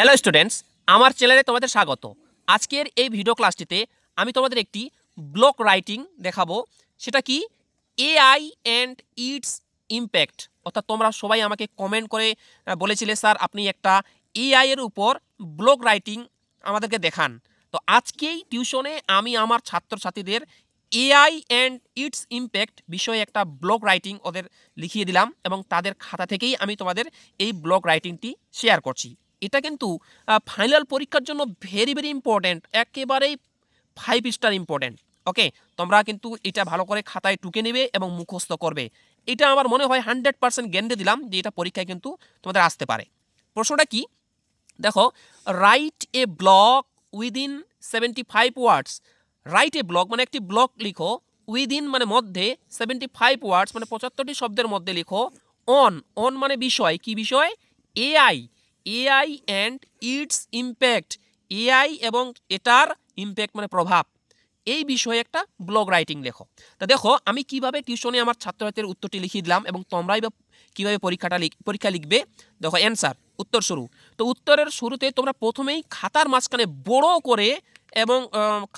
Hello students, আমার চ্যানেলে তোমাদের স্বাগত। আজকের এই ভিডিও ক্লাসটিতে আমি তোমাদের একটি ব্লগ রাইটিং দেখাবো। সেটা কি? AI and it's impact. অর্থাৎ তোমরা সবাই আমাকে কমেন্ট করে বলেছিলে, স্যার আপনি একটা এআই এর উপর ব্লগ রাইটিং আমাদেরকে দেখান। তো আজকেই টিউশনে আমি আমার ছাত্রছাত্রীদের এআই অ্যান্ড ইটস ইমপ্যাক্ট বিষয়ে একটা ব্লগ রাইটিং ওদের লিখিয়ে দিলাম এবং তাদের খাতা থেকেই আমি তোমাদের এই ব্লগ রাইটিংটি শেয়ার করছি। এটা কিন্তু ফাইনাল পরীক্ষার জন্য ভেরি ভেরি ইম্পর্ট্যান্ট, একেবারেই 5 স্টার ইম্পর্ট্যান্ট। ওকে, তোমরা কিন্তু এটা ভালো করে খাতায় টুকে নেবে এবং মুখস্থ করবে। এটা আমার মনে হয় 100% গ্যারান্টি দিলাম যে এটা পরীক্ষায় কিন্তু তোমাদের আসতে পারে। প্রশ্নটা কি দেখো, write a blog within 75 words. Write a blog মানে একটি ব্লগ লিখো, উইদিন মানে মধ্যে, 75 ওয়ার্ডস মানে 75টি শব্দের মধ্যে লিখো। অন, অন মানে বিষয়, কি বিষয়? AI, AI and it's impact, AI এবং এটার ইমপ্যাক্ট মানে প্রভাব, এই বিষয়ে একটা ব্লগ রাইটিং লেখো। তা দেখো আমি কিভাবে টিউশনে আমার ছাত্রছাত্রীর উত্তরটি লিখিয়ে দিলাম এবং তোমরাই বা কীভাবে পরীক্ষা লিখবে। দেখো অ্যান্সার, উত্তর শুরু। তো উত্তরের শুরুতে তোমরা প্রথমেই খাতার মাঝখানে বড় করে এবং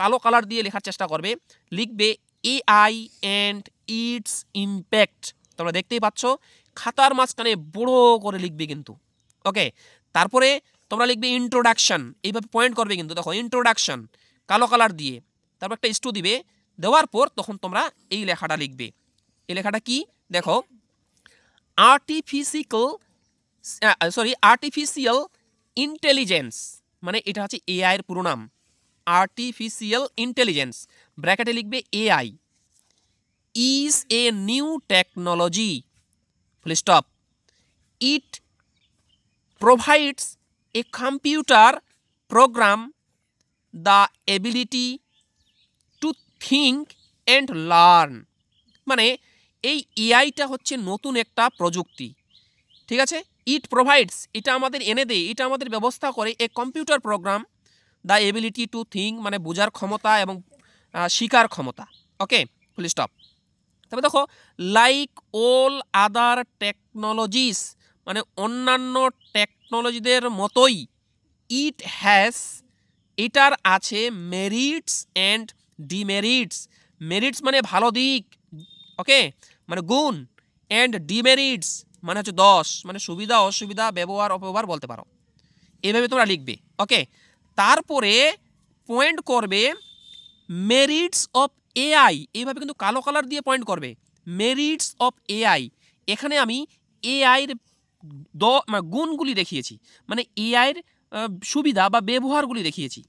কালো কালার দিয়ে লেখার চেষ্টা করবে। লিখবে এআই অ্যান্ড ইটস ইমপ্যাক্ট। তোমরা দেখতেই পাচ্ছ খাতার মাঝখানে বড় করে লিখবে কিন্তু। ওকে, তারপরে তোমরা লিখবে ইন্ট্রোডাকশন, এইভাবে পয়েন্ট করবে কিন্তু। দেখো ইন্ট্রোডাকশন কালো কালার দিয়ে, তারপর একটা স্টু দিবে, দেওয়ার পর তখন তোমরা এই লেখাটা লিখবে। এই লেখাটা কি দেখো, আর্টিফিশিয়াল ইন্টেলিজেন্স, মানে এটা হচ্ছে এআই এর পুরো নাম। আর্টিফিশিয়াল ইন্টেলিজেন্স ব্র্যাকেটে লিখবে AI is a new technology, full stop. It provides a computer program the ability to think and learn। মানে এই এআইটা হচ্ছে নতুন একটা প্রযুক্তি, ঠিক আছে। ইট প্রোভাইডস, এটা আমাদের এনে দেয়, এটা আমাদের ব্যবস্থা করে a computer program the ability to think, মানে বোঝার ক্ষমতা এবং শিকার ক্ষমতা। Okay, full stop. তবে দেখো লাইক অল আদার টেকনোলজিস, মানে অন্যান্য টেকনোলজিদের মতোই, ইট হ্যাজ, এটার আছে মেরিটস অ্যান্ড ডিমেরিটস। মেরিটস মানে ভালো দিক, ওকে, মানে গুণ, অ্যান্ড ডিমেরিটস মানে হচ্ছে দোষ, মানে সুবিধা অসুবিধা ব্যবহার অপব্যবহার বলতে পারো। এইভাবে তোমরা লিখবে। ওকে, তারপরে পয়েন্ট করবে মেরিটস অফ এআই, এইভাবে কিন্তু কালো কালার দিয়ে পয়েন্ট করবে। মেরিটস অফ এআই, এখানে আমি এআইয়ের গুণগুলি দেখিয়েছি, মানে এআইয়ের সুবিধা বা ব্যবহারগুলি দেখিয়েছি।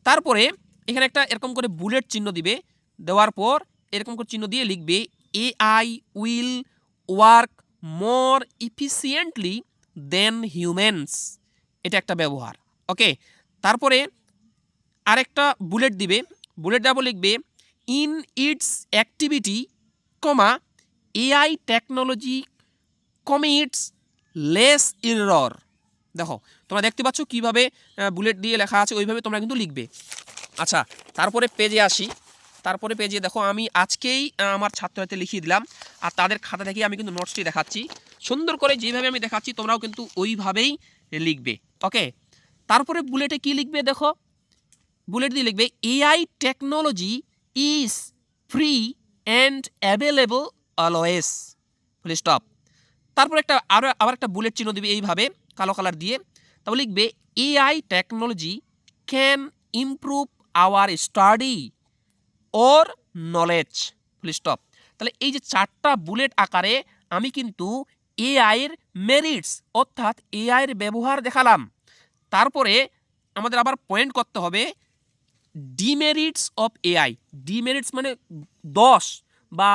তারপরে এখানে একটা এরকম করে বুলেট চিহ্ন দিবে, দেওয়ার পর এরকম করে চিহ্ন দিয়ে লিখবে AI will work more efficiently than humans, এটা একটা ব্যবহার। ওকে, তারপরে আরেকটা বুলেট দিবে, বুলেট দেওয়া লিখবে in it's activity comma AI technology commits less error. দেখো তোমরা দেখতে পাচ্ছ কিভাবে বুলেট দিয়ে লেখা আছে, ওইভাবে তোমরা কিন্তু লিখবে। আচ্ছা, তারপরে পেজে আসি। তারপরে পেজে দেখো আমি আজকেই আমার ছাত্রছাত্রী লিখিয়ে দিলাম, আর তাদের খাতা থেকে আমি কিন্তু নোটসটি দেখাচ্ছি সুন্দর করে, যেভাবে আমি দেখাচ্ছি তোমরাও কিন্তু ওইভাবেই লিখবে। ওকে, তারপরে বুলেটে কি লিখবে দেখো, বুলেট দিয়ে লিখবে AI technology is free and available always, full stop. তারপর আবার একটা বুলেট চিহ্ন দিবে এইভাবে কালো কালার দিয়ে, তারপর লিখবে AI technology can improve hour study or knowledge, full stop. তাহলে এই যে 4টা বুলেট আকারে আমি কিন্তু এআই এর মেরিটস অর্থাৎ এআই এর ব্যবহার দেখালাম। তারপরে আমাদের আবার পয়েন্ট করতে হবে ডিমেরিটস অফ এআই। ডিমেরিটস মানে দোষ বা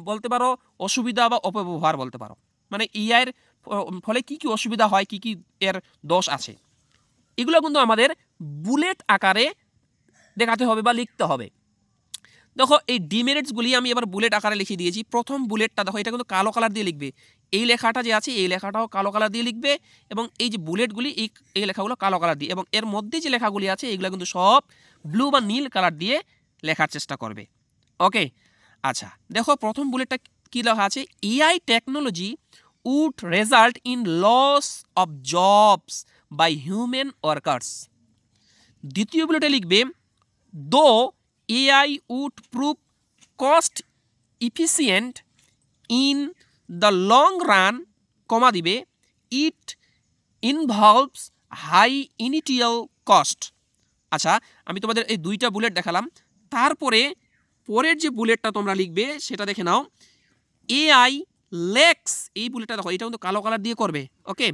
বলতে পারো অসুবিধা বা অপব্যবহার বলতে পারো, মানে এআইয়ের ফলে কি কি অসুবিধা হয়, কি কি এর দোষ আছে, এগুলো কিন্তু আমাদের বুলেট আকারে দেখাতে হবে বা লিখতে হবে। দেখো এই ডিমেরিটসগুলি আমি এবার বুলেট আকারে লিখে দিয়েছি। প্রথম বুলেটটা দেখো, এটা কিন্তু কালো কালার দিয়ে লিখবে। এই লেখাটা যে আছে এই লেখাটাও কালো কালার দিয়ে লিখবে, এবং এই যে বুলেটগুলি এই লেখাগুলো কালো কালার দিয়ে, এবং এর মধ্যে যে লেখাগুলি আছে এগুলো কিন্তু সব ব্লু বা নীল কালার দিয়ে লেখার চেষ্টা করবে। ওকে, আচ্ছা দেখো প্রথম বুলেটটা কী লেখা আছে, AI technology would result in loss of jobs by human workers. দ্বিতীয় বুলেটে লিখবে though AI would prove cost efficient in the long run, comma দিবে it involves high initial cost. আচ্ছা, আমি তোমাদের এই দুইটা বুলেট দেখালাম, তারপরে পরের যে বুলেটটা তোমরা লিখবে সেটা দেখে নাও। এআই ল্যাক্স, এই বুলেটটা দেখো, এটা কিন্তু কালো কালার দিয়ে করবে, okay.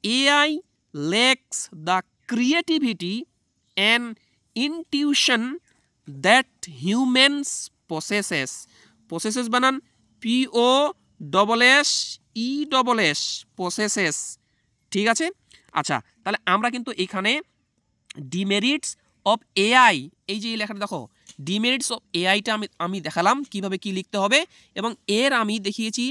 AI lacks the creativity and intuition that humans possesses. Possesses বানান POSSESS, পসেসেস, ঠিক আছে। আচ্ছা, তাহলে আমরা কিন্তু এখানে ডিমেরিটস অফ এআই, এই যে এই লেখাটা দেখো, ডিমেরিটস অফ এআইটা আমি দেখালাম কিভাবে কি লিখতে হবে, এবং এর আমি দেখিয়েছি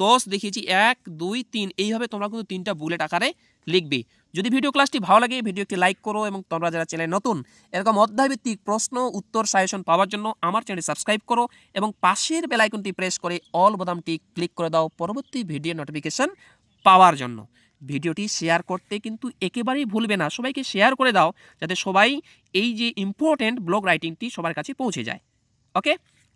10 দেখিয়েছি, 1 2 3, এইভাবে তোমরা কিন্তু 3টা বুলেট আকারে লিখবে। যদি ভিডিও ক্লাসটি ভালো লাগে ভিডিও একটি লাইক করো, এবং তোমরা যারা চ্যানেল নতুন এরকম অধ্যায়ভিত্তিক প্রশ্ন উত্তর সাজেশন পাওয়ার জন্য আমার চ্যানেল সাবস্ক্রাইব করো, এবং পাশের বেল আইকনটি প্রেস করে অল বোতামটি ক্লিক করে দাও পরবর্তী ভিডিও নোটিফিকেশন পাওয়ার জন্য। ভিডিওটি শেয়ার করতে কিন্তু একেবারেই ভুলবে না, সবাইকে শেয়ার করে দাও যাতে সবাই এই যে ইম্পর্টেন্ট ব্লগ রাইটিংটি সবার কাছে পৌঁছে যায়, ওকে।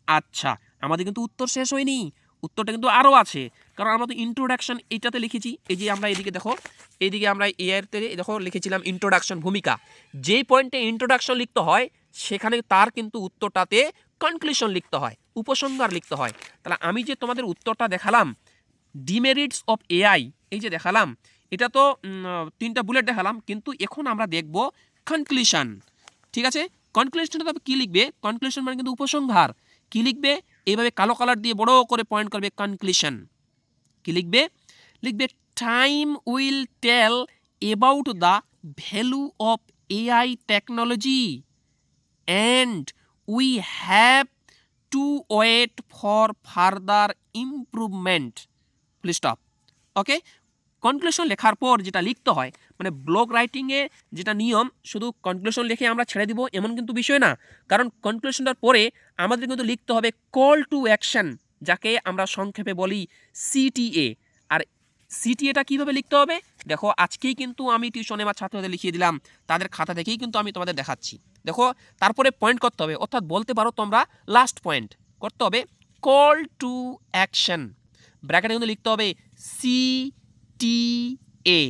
আচ্ছা, আমাদের কিন্তু উত্তর শেষ হয়নি, উত্তরটা কিন্তু আরও আছে, কারণ আমরা তো ইন্ট্রোডাকশন এইটাতে লিখেছি। এই যে আমরা এদিকে দেখো, এইদিকে আমরা এআইতে দেখো লিখেছিলাম ইন্ট্রোডাকশন, ভূমিকা। যেই পয়েন্টে ইন্ট্রোডাকশন লিখতে হয় সেখানে তার কিন্তু উত্তরটাতে কনক্লুশন লিখতে হয়, উপসংহার লিখতে হয়। তাহলে আমি যে তোমাদের উত্তরটা দেখালাম ডিমেরিটস অফ এআই, এই যে দেখালাম, এটা তো 3টা বুলেট দেখালাম, কিন্তু এখন আমরা দেখব কনক্লুশন, ঠিক আছে। কনক্লুশনটা তবে কী লিখবে, কনক্লুশন মানে কিন্তু উপসংহার। কী লিখবে, এইভাবে কালো কালার দিয়ে বড় করে পয়েন্ট করবে কনক্লুশন। কী লিখবে, লিখবে time will tell about the value of AI technology and we have to wait for further improvement, full stop, okay. Conclusion লেখার পর যেটা লিখতে হয়, মানে ব্লগ রাইটিংয়ে যেটা নিয়ম, শুধু কনক্লুশন লিখে আমরা ছেড়ে দিব এমন কিন্তু বিষয় না, কারণ কনক্লুশনটার পরে আমাদের কিন্তু লিখতে হবে কল টু অ্যাকশন, যাকে আমরা সংক্ষেপে বলি CTA। আর CTAটা কীভাবে লিখতে হবে দেখো, আজকেই কিন্তু আমি টিউশনে আমার ছাত্রদের লিখিয়ে দিলাম, তাদের খাতা থেকেই কিন্তু আমি তোমাদের দেখাচ্ছি। দেখো, তারপরে পয়েন্ট করতে হবে, অর্থাৎ বলতে পারো তোমরা লাস্ট পয়েন্ট করতে হবে কল টু অ্যাকশন, ব্র্যাকেটে কিন্তু লিখতে হবে CTA।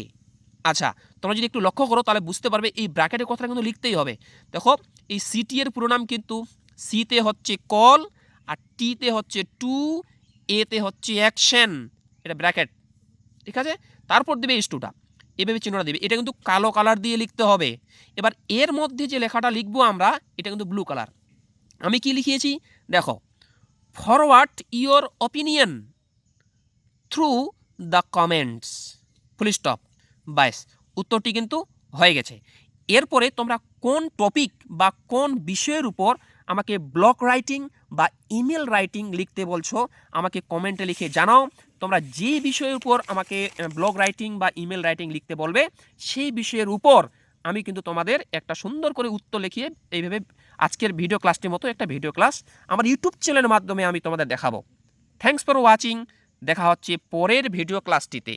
আচ্ছা, তোমরা যদি একটু লক্ষ্য করো তাহলে বুঝতে পারবে এই ব্র্যাকেটের কথাটা কিন্তু লিখতেই হবে। দেখো, এই CT এর পুরো নাম কিন্তু সিতে হচ্ছে কল, আর টিতে হচ্ছে টু, এতে হচ্ছে অ্যাকশন, এটা ব্র্যাকেট, ঠিক আছে। তারপর দেবে S2টা, এভাবে চিহ্নটা দেবে, এটা কিন্তু কালো কালার দিয়ে লিখতে হবে। এবার এর মধ্যে যে লেখাটা লিখবো আমরা, এটা কিন্তু ব্লু কালার। আমি কি লিখিয়েছি দেখো, forward your opinion through the comments, full stop, ব্যাস, উত্তরটি কিন্তু হয়ে গেছে। এরপরে তোমরা কোন টপিক বা কোন বিষয়ের উপর আমাকে ব্লগ রাইটিং বা ইমেল রাইটিং লিখতে বলছো আমাকে কমেন্টে লিখে জানাও। তোমরা যে বিষয়ের উপর আমাকে ব্লগ রাইটিং বা ইমেল রাইটিং লিখতে বলবে সেই বিষয়ের উপর আমি কিন্তু তোমাদের একটা সুন্দর করে উত্তর লিখিয়ে এইভাবে আজকের ভিডিও ক্লাসটির মতো একটা ভিডিও ক্লাস আমার ইউটিউব চ্যানেলের মাধ্যমে আমি তোমাদের দেখাবো। থ্যাঙ্কস ফর ওয়াচিং, দেখা হচ্ছে পরের ভিডিও ক্লাসটিতে।